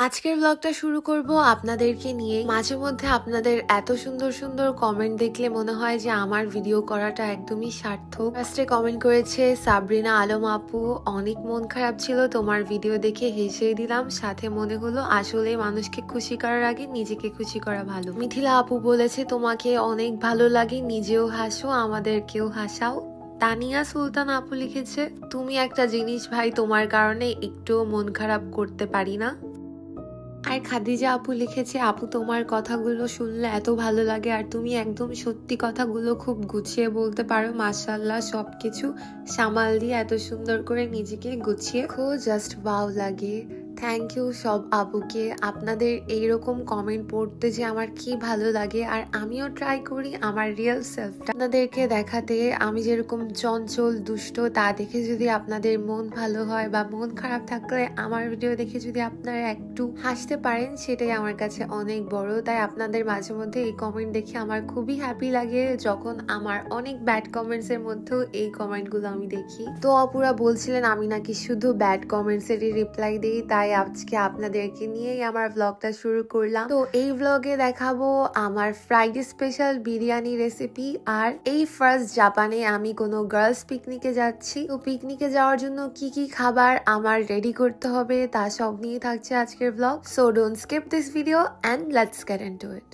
আজকের ব্লগটা শুরু করব আপনাদেরকে নিয়ে। মাঝে মধ্যে আপনাদের এত সুন্দর সুন্দর কমেন্ট দেখলে মনে হয় যে আমার ভিডিও করাটা একদমই সার্থক। ফার্স্টে কমেন্ট করেছে সাবরিনা আলম আপু, অনেক মন খারাপ ছিল তোমার ভিডিও দেখে, হেসেই দিলাম, সাথে মনে হলো আসলে মানুষকে খুশি করার আগে নিজেকে খুশি করা ভালো। মিথিলা আপু বলেছে তোমাকে অনেক ভালো লাগে, নিজেও হাসো আমাদেরকেও হাসাও। তানিয়া সুলতান আপু লিখেছে তুমি একটা জিনিস ভাই, তোমার কারণে একটুও মন খারাপ করতে পারি না। আর খাদিজা আপু লিখেছে আপু তোমার কথাগুলো শুনলে এত ভালো লাগে, আর তুমি একদম সত্যি কথাগুলো খুব গুছিয়ে বলতে পারো, মাশাআল্লাহ সবকিছু সামাল দিয়ে এত সুন্দর করে নিজেকে গুছিয়ে খুব জাস্ট ওয়াও লাগে। থ্যাংক ইউ সব আপুকে, আপনাদের এইরকম কমেন্ট পড়তে যে আমার কি ভালো লাগে, আর আমিও ট্রাই করি আমার রিয়েল সেলফটা আপনাদেরকে দেখাতে। আমি যেরকম চঞ্চল দুষ্ট তা দেখে যদি আপনাদের মন ভালো হয় বা মন খারাপ থাকলে আমার ভিডিও দেখে যদি আপনারা একটু হাসতে পারেন, সেটাই আমার কাছে অনেক বড়। তাই আপনাদের মাঝে মধ্যে এই কমেন্ট দেখে আমার খুবই হ্যাপি লাগে, যখন আমার অনেক ব্যাড কমেন্টস এর মধ্যেও এই কমেন্টগুলো আমি দেখি। তো অপুরা বলছিলেন আমি নাকি শুধু ব্যাড কমেন্টস এরই রিপ্লাই দিই, তাই আজকে আপনাদেরকে নিয়েই আমার ব্লগটা শুরু করলাম। তো এই ব্লগে দেখাবো আমার ফ্রাইডে স্পেশাল বিরিয়ানি রেসিপি, আর এই ফার্স্ট জাপানে আমি কোনো গার্লস পিকনিকে যাচ্ছি। তো পিকনিকে যাওয়ার জন্য কি কি খাবার আমার রেডি করতে হবে তা সব নিয়ে থাকছে আজকের blog. So don't skip this video and let's get into it.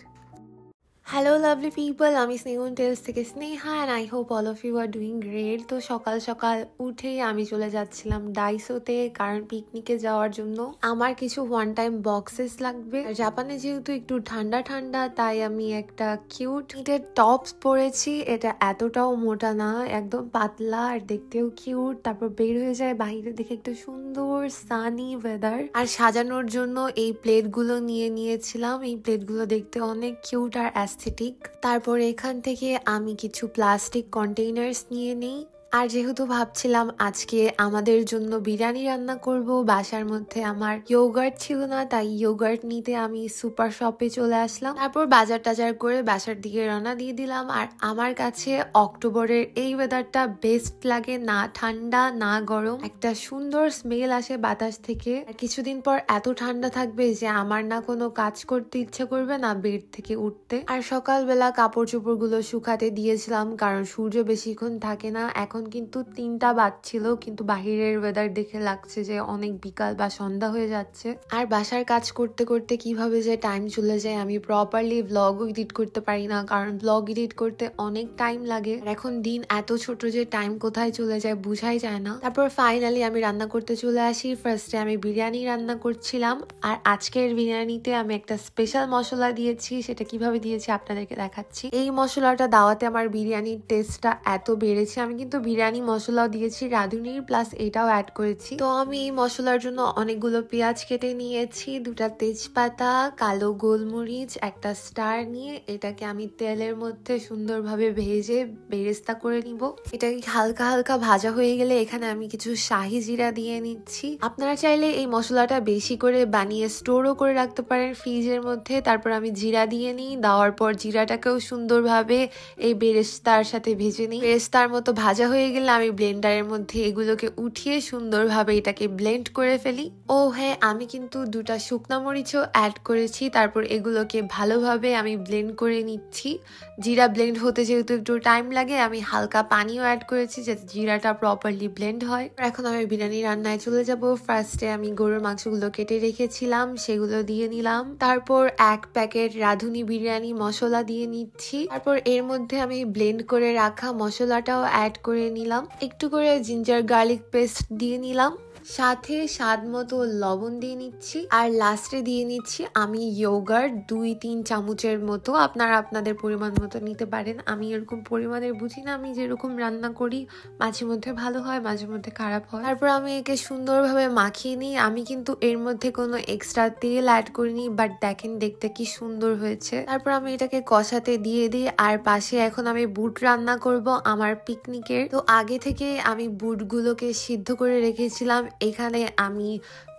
Hello lovely people, আমি স্নেহন টেলস থেকে Sneha, and I hope all of you are doing great. তো সকাল সকাল উঠেই আমি চলে যাচ্ছিলাম ডাইসোতে, কারণ পিকনিকে যাওয়ার জন্য আমার কিছু ওয়ান টাইম বক্সেস লাগবে। জাপানে যেহেতু একটু ঠান্ডা ঠান্ডা, তাই আমি একটা কিউট নিটের টপস পরেছি। এটা এতটাও মোটা না, একদম পাতলা আর দেখতেও কিউট। তারপর বের হয়ে যায় বাইরে দেখে একটু সুন্দর সানি ওয়েদার। আর সাজানোর জন্য এই প্লেটগুলো নিয়ে নিয়েছিলাম, এই প্লেটগুলো দেখতে অনেক কিউট আর অ্যাস্থেটিক। তারপর এখান থেকে আমি কিছু প্লাস্টিক কন্টেইনার্স নিয়ে নিই। আর যেহেতু ভাবছিলাম আজকে আমাদের জন্য বিরিয়ানি রান্না করব, বাসার মধ্যে আমার ইয়োগার্ট ছিল না, তাই ইয়োগার্ট নিতে আমি সুপার শপে চলে আসলাম। তারপর বাজার টাজার করে বাসার দিকে রওনা দিয়ে দিলাম। আর আমার কাছে অক্টোবরের এই ওয়েদারটা বেস্ট লাগে, না ঠান্ডা না গরম, একটা সুন্দর স্মেল আসে বাতাস থেকে। আর কিছুদিন পর এত ঠান্ডা থাকবে যে আমার না কোনো কাজ করতে ইচ্ছে করবে না বেড থেকে উঠতে। আর সকালবেলা কাপড় চোপড় গুলো শুকাতে দিয়েছিলাম, কারণ সূর্য বেশিক্ষণ থাকে না। এখন কিন্তু 3টা বাজছিল, কিন্তু বাহিরের ওয়েদার দেখে লাগছে যে অনেক বিকাল বা সন্ধ্যা হয়ে যাচ্ছে। আর বাসার কাজ করতে করতে কিভাবে যে টাইম চলে যায়, আমি প্রপারলি ব্লগও এডিট করতে পারি না, কারণ ব্লগ এডিট করতে অনেক টাইম লাগে। এখন দিন এত ছোট যে টাইম কোথায় চলে যায় বুঝাই যায় না। তারপর ফাইনালি আমি রান্না করতে চলে আসি। ফার্স্টে আমি বিরিয়ানি রান্না করছিলাম, আর আজকের বিরিয়ানিতে আমি একটা স্পেশাল মশলা দিয়েছি। সেটা কিভাবে দিয়েছি আপনাদেরকে দেখাচ্ছি। এই মশলাটা দেওয়াতে আমার বিরিয়ানির টেস্টটা এত বেড়েছে। আমি কিন্তু বিরিয়ানি মশলাও দিয়েছি রাঁধুনির, প্লাস এটাও অ্যাড করেছি। তো আমি এই মশলার জন্য অনেকগুলো পেঁয়াজ কেটে নিয়েছি, 2টা তেজপাতা, কালো গোলমরিচ, একটা স্টার নিয়ে এটাকে আমি তেলের মধ্যে সুন্দরভাবে ভেজে বেরেস্তা করে নিব। এটাকে হালকা হালকা ভাজা হয়ে গেলে এখানে আমি কিছু শাহি জিরা দিয়ে নিচ্ছি। আপনারা চাইলে এই মশলাটা বেশি করে বানিয়ে স্টোরও করে রাখতে পারেন ফ্রিজের মধ্যে। তারপর আমি জিরা দিয়ে নিই, দেওয়ার পর জিরাটাকেও সুন্দরভাবে এই বেরেস্তার সাথে ভেজে নিই। বেরেস্তার মতো ভাজা হয়ে গেলে আমি ব্লেন্ডারের মধ্যে এগুলোকে উঠিয়ে সুন্দরভাবে এটাকে ব্লেন্ড করে ফেলি। ও হ্যাঁ, আমি কিন্তু 2টা শুকনা মরিচও অ্যাড করেছি। তারপর এগুলোকে ভালোভাবে আমি ব্লেন্ড করে নিচ্ছি। জিরা ব্লেন্ড হতে যেহেতু একটু টাইম লাগে, আমি হালকা পানিও অ্যাড করেছি যাতে জিরাটা প্রপারলি ব্লেন্ড হয়। এখন আমি বিরিয়ানি রান্নায় চলে যাব। ফার্স্টে আমি গরুর মাংসগুলো কেটে রেখেছিলাম, সেগুলো দিয়ে নিলাম। তারপর 1 প্যাকেট রাঁধুনি বিরিয়ানি মশলা দিয়ে নিচ্ছি। তারপর এর মধ্যে আমি ব্লেন্ড করে রাখা মশলাটাও অ্যাড করে নিলাম। একটু করে জিঞ্জার গার্লিক পেস্ট দিয়ে নিলাম, সাথে স্বাদ মতো লবণ দিয়ে নিচ্ছি। আর লাস্টে দিয়ে নিচ্ছি আমি ইয়োগার্ট 2-3 চামচের মতো। আপনারা আপনাদের পরিমাণ মতো নিতে পারেন, আমি এরকম পরিমাণের বুঝি না। আমি যেরকম রান্না করি মাঝে মধ্যে ভালো হয়, মাঝে মধ্যে খারাপ হয়। তারপর আমি একে সুন্দরভাবে মাখিয়ে নিই। আমি কিন্তু এর মধ্যে কোনো এক্সট্রা তেল অ্যাড করিনি, বাট দেখেন দেখতে কি সুন্দর হয়েছে। তারপর আমি এটাকে কষাতে দিয়ে দিই। আর পাশে এখন আমি বুট রান্না করব আমার পিকনিকের। তো আগে থেকে আমি বুটগুলোকে সিদ্ধ করে রেখেছিলাম। এখানে আমি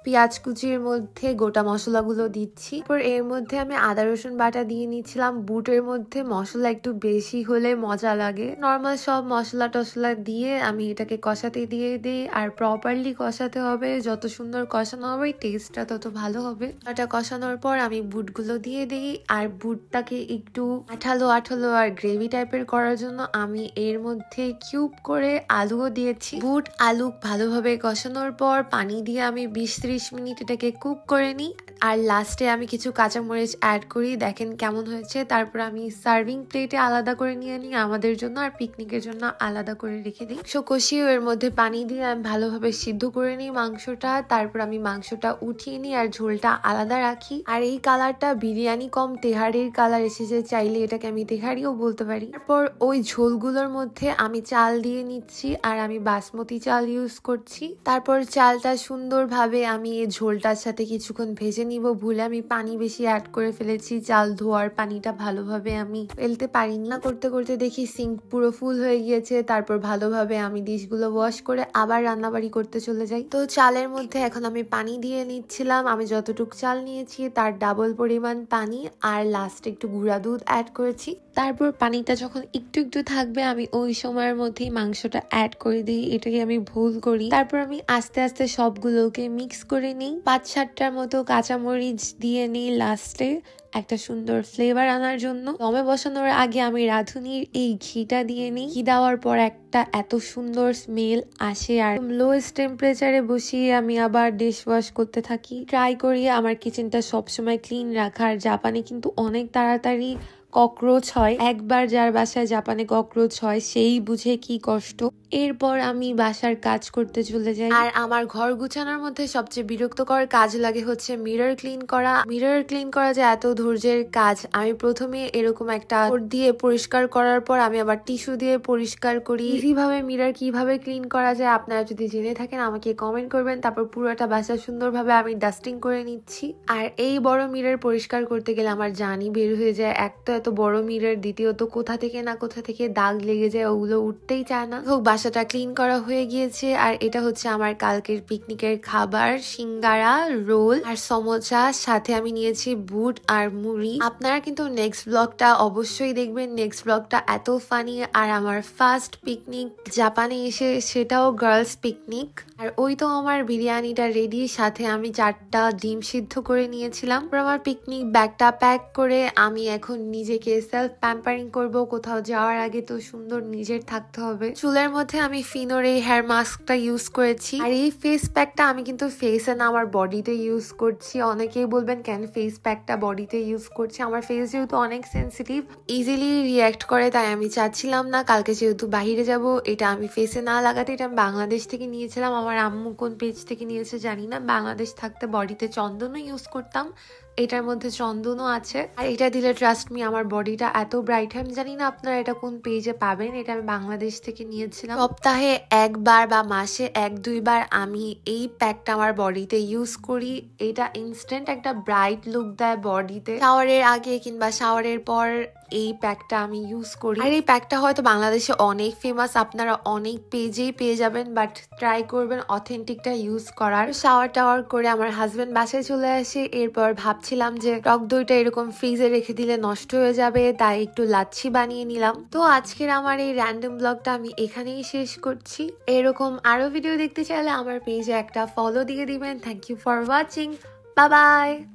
পেঁয়াজ কুচির মধ্যে গোটা মশলাগুলো দিচ্ছি। তারপর এর মধ্যে আমি আদা রসুন বাটা দিয়ে নিচ্ছিলাম। বুটের মধ্যে মশলা একটু বেশি হলে মজা লাগে। নর্মাল সব মশলা টশলা দিয়ে আমি এটাকে কষাতে দিয়ে দিই, আর প্রপারলি কষাতে হবে। যত সুন্দর কষানো হবে টেস্টটা তত ভালো হবে। এটা কষানোর পর আমি বুটগুলো দিয়ে দিই, আর বুটটাকে একটু আঠালো আঠালো আর গ্রেভি টাইপের করার জন্য আমি এর মধ্যে কিউব করে আলুও দিয়েছি। বুট আলু ভালোভাবে কষানোর পর পানি দিয়ে আমি 20-30 মিনিট এটাকে কুক করে নিই, আর লাস্টে আমি কিছু কাঁচামরিচ অ্যাড করি। দেখেন কেমন হয়েছে। তারপর আমি সার্ভিং প্লেটে আলাদা করে নিয়ে নিই আমাদের জন্য, আর পিকনিকের জন্য আলাদা করে রেখে দিই। কষিয়ে এর মধ্যে পানি দিয়ে আমি ভালোভাবে সিদ্ধ করে নিই মাংসটা। তারপর আমি মাংসটা উঠিয়ে নিই আর ঝোলটা আলাদা রাখি। আর এই কালারটা বিরিয়ানি কম তেহারির কালার এসেছে, চাইলে এটাকে আমি তেহারিও বলতে পারি। তারপর ওই ঝোলগুলোর মধ্যে আমি চাল দিয়ে নিচ্ছি, আর আমি বাসমতি চাল ইউজ করছি। তারপর চালটা সুন্দরভাবে আমি এই ঝোলটার সাথে কিছুক্ষণ ভেজে নিব। ভুলে আমি পানি বেশি অ্যাড করে ফেলেছি, চাল ধোয়ার পানিটা ভালোভাবে আমি ফেলতে পারি না। করতে করতে দেখি সিঙ্ক পুরো ফুল হয়ে গিয়েছে। তারপর ভালোভাবে আমি ডিশগুলো ওয়াশ করে আবার রান্নাবাড়ি করতে চলে যাই। তো চালের মধ্যে এখন আমি পানি দিয়ে নিচ্ছিলাম। আমি যতটুকু চাল নিয়েছি তার ডাবল পরিমাণ পানি, আর লাস্টে একটু গুঁড়া দুধ অ্যাড করেছি। তারপর পানিটা যখন একটু একটু থাকবে আমি ওই সময়ের মধ্যেই মাংসটা অ্যাড করে দিই। এটাকে আমি ভুল করি। তারপর আমি আস্তে আস্তে সবগুলোকে মিক্স করে নিই। 5-7টার মতো কাঁচামরিচ দিয়ে নিই লাস্টে একটা সুন্দর ফ্লেভার আনার জন্য। দমে বসানোর আগে আমি রাঁধুনির এই ঘিটা দিয়ে নিই। ঘি দেওয়ার পর একটা এত সুন্দর স্মেল আসে, আর লোয়েস্ট টেম্পারেচারে বসিয়ে আমি আবার ডিশ ওয়াশ করতে থাকি। ট্রাই করি আমার কিচেনটা সবসময় ক্লিন রাখার। জাপানে কিন্তু অনেক তাড়াতাড়ি ককরোচ হয়। একবার যার বাসায় জাপানে ককরোচ হয় সেই বুঝে কি কষ্ট। এরপর আমি বাসার কাজ করতে চলে যাই। আর আমার ঘর গুছানোর মধ্যে সবচেয়ে বিরক্তকর কাজ লাগে হচ্ছে মিরর ক্লিন করা। মিরর ক্লিন করা যে এত ধৈর্যের কাজ। আমি প্রথমে এরকম একটা দিয়ে পরিষ্কার করার পর আমি আবার টিস্যু দিয়ে পরিষ্কার করি। ইজিভাবে মিরর কিভাবে ক্লিন করা যায় আপনারা যদি জেনে থাকেন আমাকে কমেন্ট করবেন। তারপর পুরোটা বাসা সুন্দরভাবে আমি ডাস্টিং করে নিচ্ছি। আর এই বড় মিরর পরিষ্কার করতে গেলে আমার জানই বের হয়ে যায়। একটা এত বড় মিরর, দ্বিতীয়ত কোথা থেকে না কোথা থেকে দাগ লেগে যায়, ওগুলো উঠতেই চায় না। হোক বাসাটা ক্লিন করা হয়ে গিয়েছে। আর এটা হচ্ছে আমার কালকের পিকনিকের খাবার, সিঙ্গারা, রোল আর সমোসা। সাথে আমি নিয়েছি বুট আর মুড়ি। আপনারা কিন্তু নেক্সট ব্লগটা অবশ্যই দেখবেন। নেক্সট ব্লগটা এত ফানি। আর আমার ফার্স্ট পিকনিক জাপানে এসে, সেটাও গার্লস পিকনিক। আর ওই তো আমার বিরিয়ানিটা রেডি। সাথে আমি 4টা ডিম সিদ্ধ করে নিয়েছিলাম। আমার পিকনিক ব্যাগটা প্যাক করে আমি এখন নিজেকে সেলফ প্যাম্পারিং করব। কোথাও যাওয়ার আগে তো সুন্দর নিজের থাকতে হবে। চুলের মধ্যে আমি ফিনোর এই হেয়ার মাস্কটা ইউজ করেছি। আর এই ফেস প্যাকটা আমি কিন্তু ফেসে না আমার বডিতে ইউজ করছি। অনেকেই বলবেন কেন ফেস প্যাকটা বডিতে ইউজ করছি। আমার ফেস যেহেতু অনেক সেন্সিটিভ, ইজিলি রিয়াক্ট করে, তাই আমি চাচ্ছিলাম না কালকে যেহেতু বাহিরে যাব এটা আমি ফেসে না লাগাতে। এটা আমি বাংলাদেশ থেকে নিয়েছিলাম। আমার আম্মু কোন পেজ থেকে নিয়েছে জানি না। বাংলাদেশ থাকতে বডিতে চন্দনও ইউজ করতাম, এটার মধ্যে চন্দনও আছে। আর এটা দিলে ট্রাস্ট মি আমার বডিটা এত ব্রাইট হয়। আমি জানি না আপনারা এটা কোন পেজে পাবেন। এটা আমি বাংলাদেশ থেকে নিয়েছিলাম। সপ্তাহে একবার বা মাসে 1-2 বার আমি এই প্যাকটা আমার বডিতে ইউজ করি। এটা ইনস্ট্যান্ট একটা ব্রাইট লুক দেয় বডিতে। শাওয়ারের আগে কিংবা শাওয়ারের পর এই প্যাকটা আমি ইউজ করি। আর এই প্যাকটা হয়তো বাংলাদেশে অনেক ফেমাস, আপনারা অনেক পেজেই পেয়ে যাবেন, বাট ট্রাই করবেন অথেন্টিকটা ইউজ করার। শাওয়ার টাওয়ার করে আমার হাজবেন্ড বাসায় চলে আসে। এরপর ভাবছিলাম যে টক দইটা এরকম ফ্রিজে রেখে দিলে নষ্ট হয়ে যাবে, তাই একটু লাচ্ছি বানিয়ে নিলাম। তো আজকের আমার এই র্যান্ডম ব্লগটা আমি এখানেই শেষ করছি। এরকম আরো ভিডিও দেখতে চাইলে আমার পেজে একটা ফলো দিয়ে দিবেন। Thank you for watching. Bye by.